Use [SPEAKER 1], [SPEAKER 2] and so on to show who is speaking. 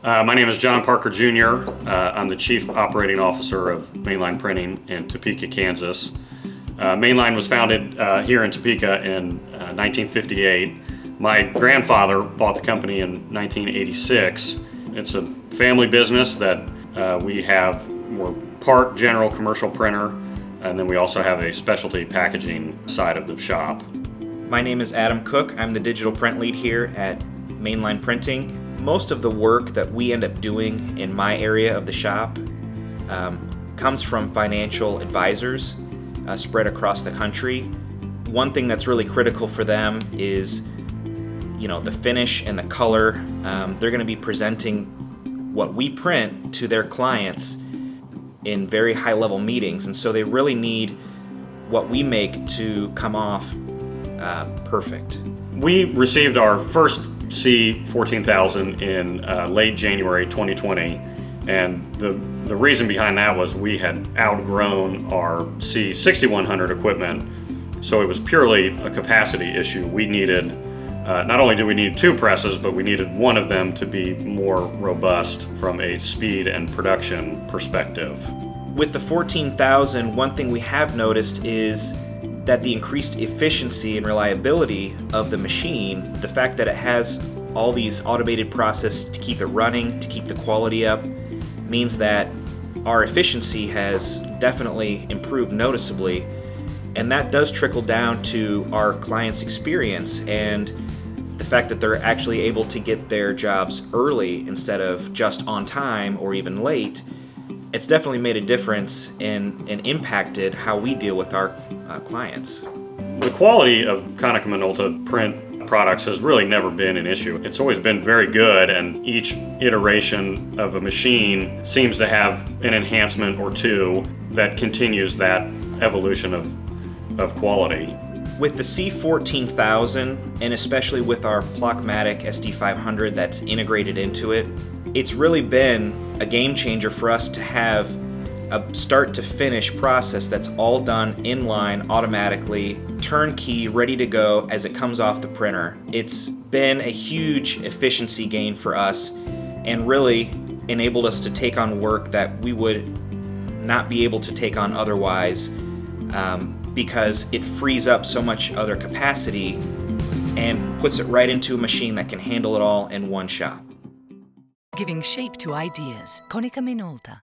[SPEAKER 1] My name is John Parker Jr. I'm the Chief Operating Officer of Mainline Printing in Topeka, Kansas. Mainline was founded here in Topeka in 1958. My grandfather bought the company in 1986. It's a family business that we're part general commercial printer, and then we also have a specialty packaging side of the shop.
[SPEAKER 2] My name is Adam Cook. I'm the digital print lead here at Mainline Printing. Most of the work that we end up doing in my area of the shop comes from financial advisors spread across the country. One thing that's really critical for them is, the finish and the color. They're going to be presenting what we print to their clients in very high-level meetings, and so they really need what we make to come off perfect.
[SPEAKER 1] We received our first C14000 in late January 2020, and the reason behind that was we had outgrown our C6100 equipment, so it was purely a capacity issue. We needed, not only do we need two presses, but we needed one of them to be more robust from a speed and production perspective.
[SPEAKER 2] With the 14,000, one thing we have noticed is that the increased efficiency and reliability of the machine, the fact that it has all these automated processes to keep it running, to keep the quality up, means that our efficiency has definitely improved noticeably, and that does trickle down to our clients' experience and the fact that they're actually able to get their jobs early instead of just on time or even late. It's definitely made a difference and impacted how we deal with our clients.
[SPEAKER 1] The quality of Konica Minolta print products has really never been an issue. It's always been very good, and each iteration of a machine seems to have an enhancement or two that continues that evolution of quality.
[SPEAKER 2] With the C14000, and especially with our Plockmatic SD500 that's integrated into it, it's really been a game changer for us to have a start to finish process that's all done inline, automatically, turnkey, ready to go as it comes off the printer. It's been a huge efficiency gain for us and really enabled us to take on work that we would not be able to take on otherwise, because it frees up so much other capacity and puts it right into a machine that can handle it all in one shop.
[SPEAKER 3] Giving shape to ideas. Konica Minolta.